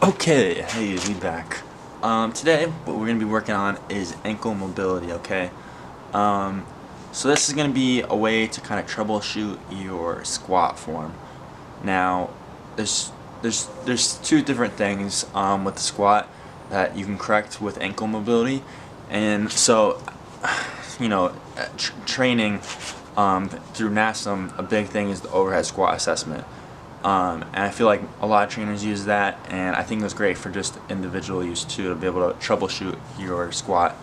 Okay, hey, we back. Today, what we're going to be working on is ankle mobility, okay? So this is going to be a way to kind of troubleshoot your squat form. Now, there's two different things with the squat that you can correct with ankle mobility. And so, training through NASM, a big thing is the overhead squat assessment. And I feel like a lot of trainers use that, and I think it's great for just individual use too, to be able to troubleshoot your squat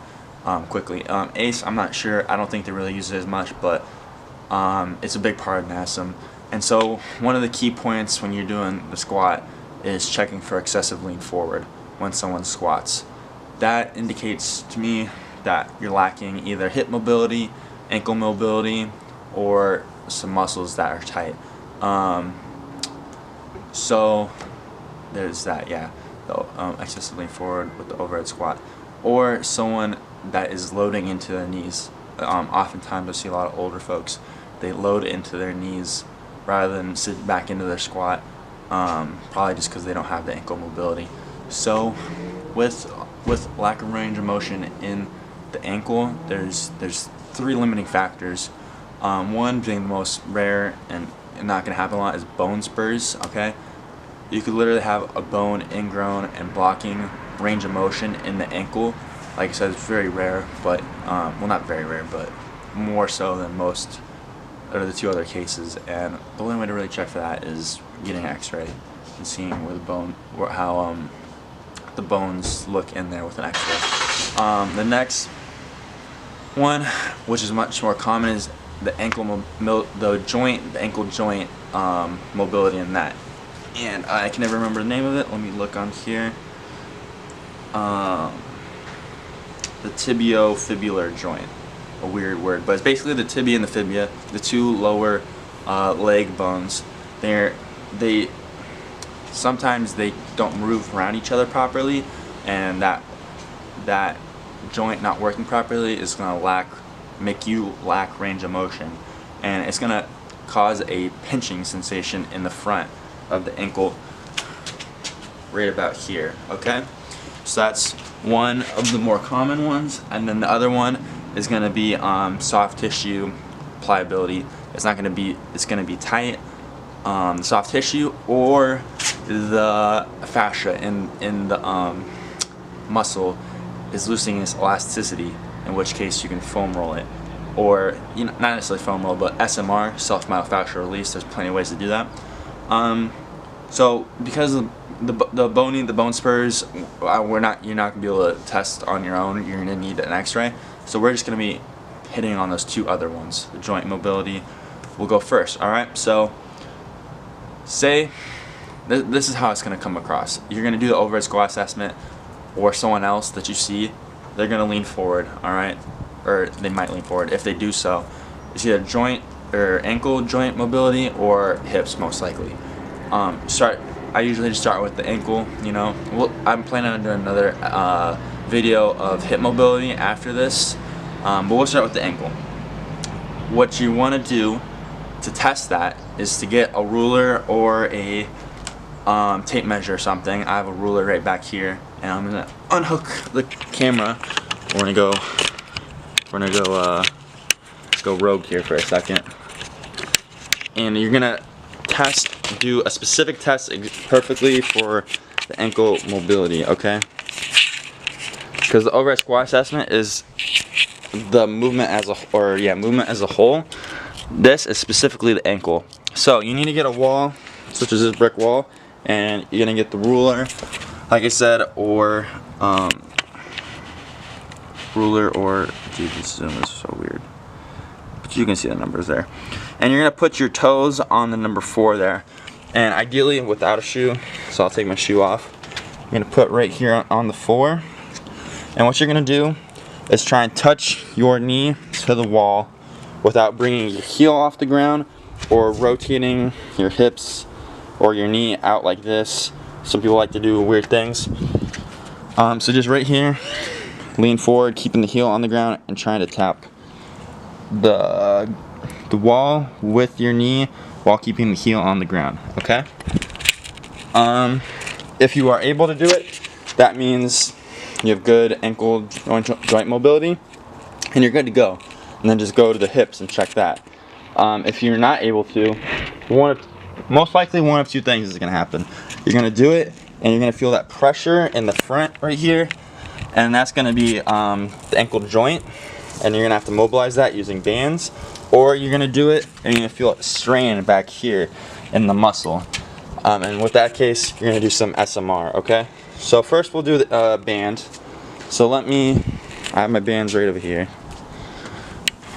quickly. ACE, I'm not sure, I don't think they really use it as much, but it's a big part of NASM. And so one of the key points when you're doing the squat is checking for excessive lean forward when someone squats. That indicates to me that you're lacking either hip mobility, ankle mobility, or some muscles that are tight. So there's that, yeah, excessive lean forward with the overhead squat, or someone that is loading into their knees. Oftentimes I see a lot of older folks, they load into their knees rather than sit back into their squat, probably just because they don't have the ankle mobility. So with lack of range of motion in the ankle, there's three limiting factors. One being the most rare and not going to happen a lot is bone spurs. Okay, you could literally have a bone ingrown and blocking range of motion in the ankle. Like I said, it's very rare, but well, not very rare, but more so than most of the two other cases. And the only way to really check for that is getting an X-ray and seeing where the bone, how the bones look in there with an X-ray. The next one, which is much more common, is the ankle the ankle joint mobility in that. And I can never remember the name of it. Let me look on here. The tibiofibular joint, a weird word, but it's basically the tibia and the fibula, the two lower leg bones. They sometimes they don't move around each other properly, and that joint not working properly is going to make you lack range of motion, and it's going to cause a pinching sensation in the front of the ankle right about here. Okay, so that's one of the more common ones. And then the other one is going to be soft tissue pliability. It's going to be tight, the soft tissue, or the fascia in the muscle is losing its elasticity, in which case you can foam roll it, or not necessarily foam roll, but SMR, self-myofascial release. There's plenty of ways to do that. So because of the bone spurs, you're not gonna be able to test on your own. You're gonna need an X-ray. So we're just gonna be hitting on those two other ones. The joint mobility will go first. All right. So say this is how it's gonna come across. You're gonna do the overhead squat assessment, or someone else that you see, they're going to lean forward, alright? Or they might lean forward. If they do so, it's either joint or ankle joint mobility or hips, most likely. I usually just start with the ankle, I'm planning on doing another video of hip mobility after this, but we'll start with the ankle. What you want to do to test that is to get a ruler or a tape measure or something. I have a ruler right back here, and I'm gonna unhook the camera. We're gonna go rogue here for a second, and you're gonna do a specific test perfectly for the ankle mobility. Okay, because the overhead squat assessment is the movement as a whole. This is specifically the ankle. So you need to get a wall, such as this brick wall, and you're gonna get the ruler, like I said, or dude, this zoom is so weird, but you can see the numbers there. And you're gonna put your toes on the number 4 there, and ideally without a shoe. So I'll take my shoe off. You're gonna put right here on the 4, and what you're gonna do is try and touch your knee to the wall without bringing your heel off the ground or rotating your hips or your knee out like this. Some people like to do weird things. So just right here, lean forward, keeping the heel on the ground, and trying to tap the wall with your knee while keeping the heel on the ground. Okay. if you are able to do it, that means you have good ankle joint mobility and you're good to go. And then just go to the hips and check that. If you're not able to, most likely one of two things is going to happen. You're going to do it and you're going to feel that pressure in the front right here, and that's going to be the ankle joint, and you're going to have to mobilize that using bands, or you're going to do it and you're going to feel it strain back here in the muscle. And with that case, you're going to do some SMR, okay? So first we'll do the band. So I have my bands right over here.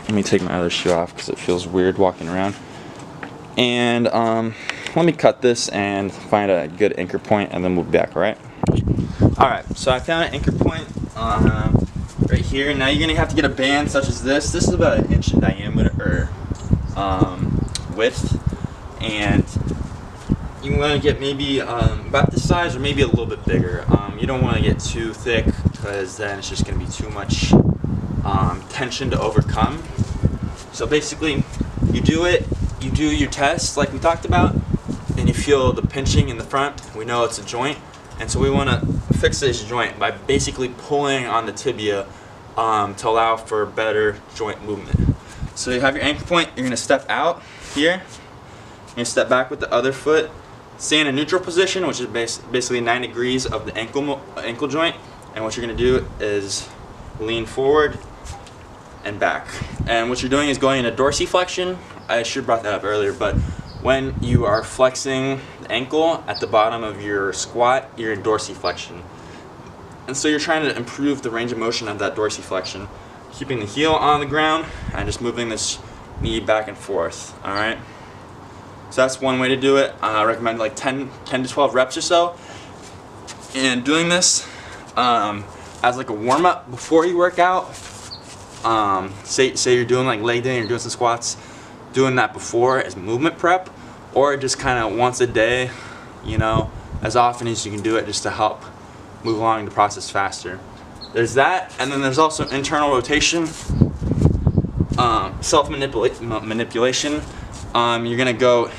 Let me take my other shoe off because it feels weird walking around. And let me cut this and find a good anchor point, and then we'll be back, alright? Alright, so I found an anchor point right here. Now you're going to have to get a band such as this. This is about 1 inch in diameter, or width. And you want to get maybe about this size or maybe a little bit bigger. You don't want to get too thick because then it's just going to be too much tension to overcome. So basically, you do your test like we talked about, and you feel the pinching in the front. We know it's a joint, and so we want to fix this joint by basically pulling on the tibia to allow for better joint movement. So you have your anchor point, you're going to step out here, you're going to step back with the other foot, stay in a neutral position, which is basically 9 degrees of the ankle joint, and what you're going to do is lean forward and back. And what you're doing is going into dorsiflexion. I should have brought that up earlier, but when you are flexing the ankle at the bottom of your squat, you're in dorsiflexion. And so you're trying to improve the range of motion of that dorsiflexion, keeping the heel on the ground and just moving this knee back and forth, alright? So that's one way to do it. I recommend like 10 to 12 reps or so. And doing this as like a warm-up before you work out. Say you're doing like leg day, you're doing some squats, doing that before as movement prep, or just kind of once a day, you know, as often as you can do it, just to help move along the process faster. There's that, and then there's also internal rotation, self-manipulation. You're gonna go,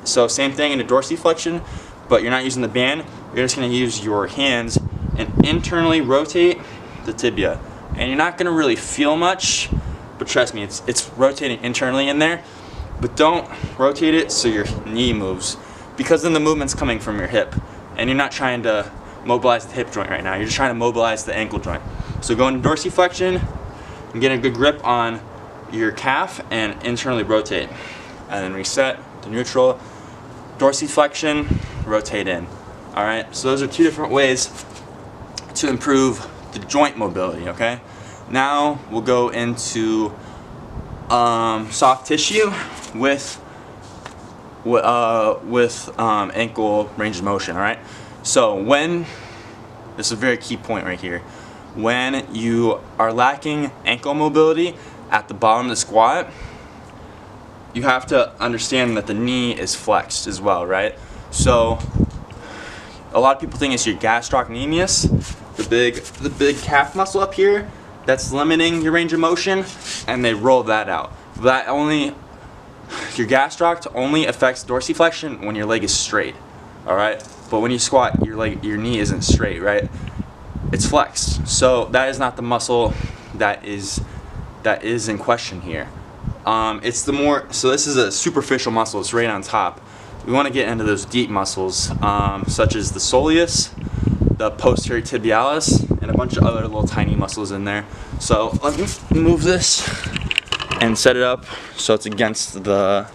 so same thing in a dorsiflexion, but you're not using the band. You're just gonna use your hands and internally rotate the tibia. And you're not gonna really feel much, but trust me, it's rotating internally in there. But don't rotate it so your knee moves, because then the movement's coming from your hip, and you're not trying to mobilize the hip joint right now. You're just trying to mobilize the ankle joint. So go into dorsiflexion and get a good grip on your calf and internally rotate, and then reset to neutral, dorsiflexion, rotate in. All right. So those are two different ways to improve the joint mobility, okay? Now we'll go into soft tissue with ankle range of motion, all right? So this is a very key point right here. When you are lacking ankle mobility at the bottom of the squat, you have to understand that the knee is flexed as well, right? So a lot of people think it's your gastrocnemius, the big calf muscle up here that's limiting your range of motion, and they roll that out. Your gastroc only affects dorsiflexion when your leg is straight, all right? But when you squat, your knee isn't straight, right? It's flexed. So that is not the muscle that is in question here. So this is a superficial muscle. It's right on top. We want to get into those deep muscles, such as the soleus, the posterior tibialis, and a bunch of other little tiny muscles in there. So let me move this and set it up so it's against the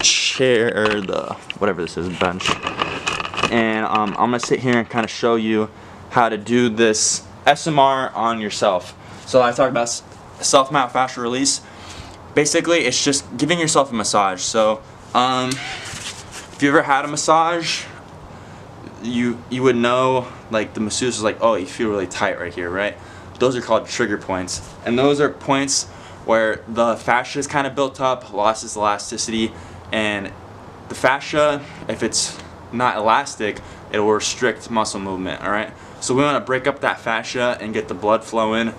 chair, or the whatever this is, bench. And I'm gonna sit here and kind of show you how to do this SMR on yourself. So I talked about self-myofascial release. Basically, it's just giving yourself a massage. So if you ever had a massage, you would know, like, the masseuse is like, oh, you feel really tight right here, right? Those are called trigger points, and those are points where the fascia is kind of built up, losses elasticity, and the fascia, if it's not elastic, it will restrict muscle movement, all right? So we want to break up that fascia and get the blood flow in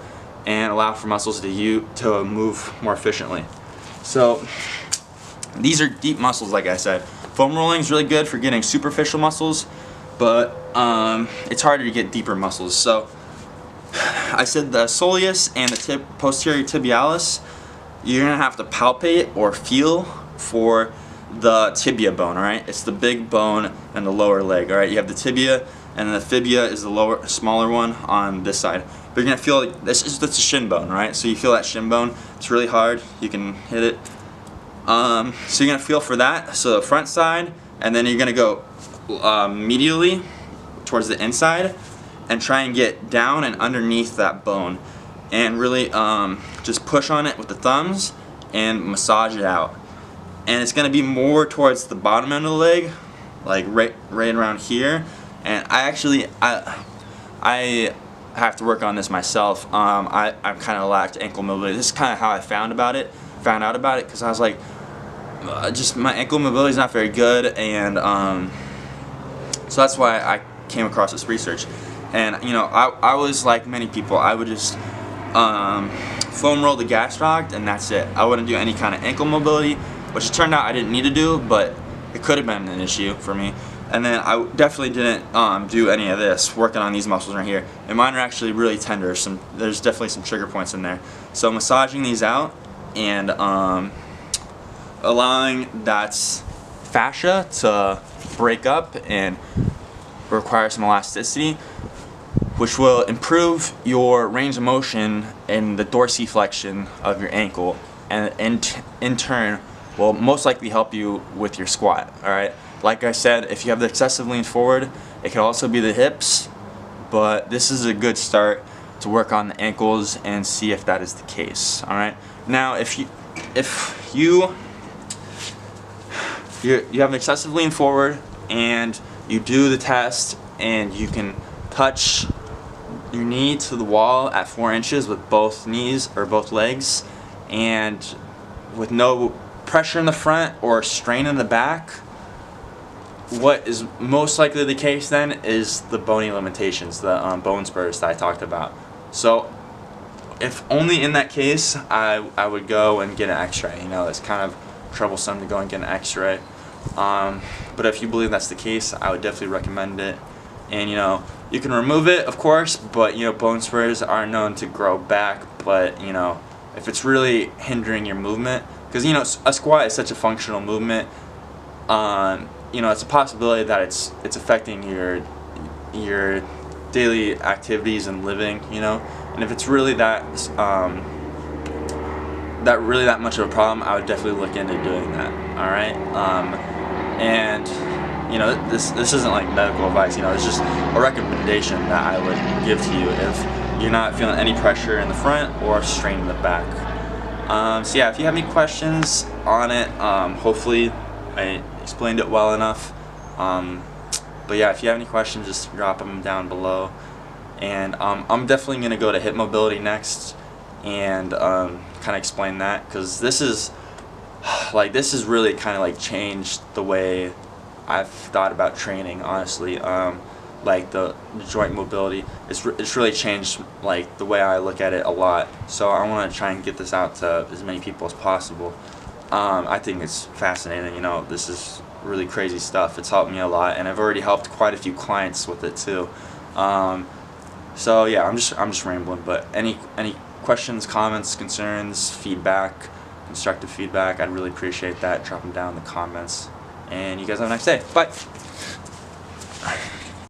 and allow for muscles to move more efficiently. So these are deep muscles, like I said. Foam rolling is really good for getting superficial muscles, but it's harder to get deeper muscles. So I said the soleus and the posterior tibialis, you're gonna have to palpate or feel for the tibia bone. All right, it's the big bone and the lower leg. All right, you have the tibia, and the fibia is the lower, smaller one on this side. But you're gonna feel like that's a shin bone, right? So you feel that shin bone. It's really hard. You can hit it. So you're gonna feel for that. So the front side, and then you're gonna go medially towards the inside, and try and get down and underneath that bone, and really just push on it with the thumbs and massage it out. And it's gonna be more towards the bottom end of the leg, like right around here. And I have to work on this myself. I kind of lacked ankle mobility. This is kind of how I found out about it, because I was like, just my ankle mobility is not very good, and so that's why I came across this research. And you know, I was like many people. I would just foam roll the gastroc, and that's it. I wouldn't do any kind of ankle mobility, which it turned out I didn't need to do, but it could have been an issue for me. And then I definitely didn't do any of this, working on these muscles right here. And mine are actually really tender. There's definitely some trigger points in there. So massaging these out and allowing that fascia to break up and require some elasticity, which will improve your range of motion in the dorsiflexion of your ankle, and in turn will most likely help you with your squat. Alright? Like I said, if you have the excessive lean forward, it could also be the hips, but this is a good start to work on the ankles and see if that is the case. Alright? Now if you have an excessive lean forward and you do the test and you can touch your knee to the wall at 4 inches with both knees or both legs, and with no pressure in the front or strain in the back, what is most likely the case then is the bony limitations, the bone spurs that I talked about. So if only in that case, I would go and get an x-ray. You know, it's kind of troublesome to go and get an x-ray. But if you believe that's the case, I would definitely recommend it. And you know, you can remove it, of course, but you know, bone spurs are known to grow back. But you know, if it's really hindering your movement, because you know, a squat is such a functional movement, you know, it's a possibility that it's affecting your daily activities and living. You know, and if it's really that much of a problem, I would definitely look into doing that. All right, and you know, this isn't like medical advice. You know, it's just a recommendation that I would give to you if you're not feeling any pressure in the front or strain in the back. So yeah, if you have any questions on it, hopefully I explained it well enough. But yeah, if you have any questions, just drop them down below. And I'm definitely gonna go to hip mobility next and kind of explain that, because this is really kind of like changed the way I've thought about training, honestly. Like the joint mobility, it's really changed like the way I look at it a lot. So I want to try and get this out to as many people as possible. I think it's fascinating. You know, this is really crazy stuff. It's helped me a lot, and I've already helped quite a few clients with it too. So yeah, I'm just rambling. But any questions, comments, concerns, feedback, constructive feedback, I'd really appreciate that. Drop them down in the comments. And you guys have a nice day. Bye.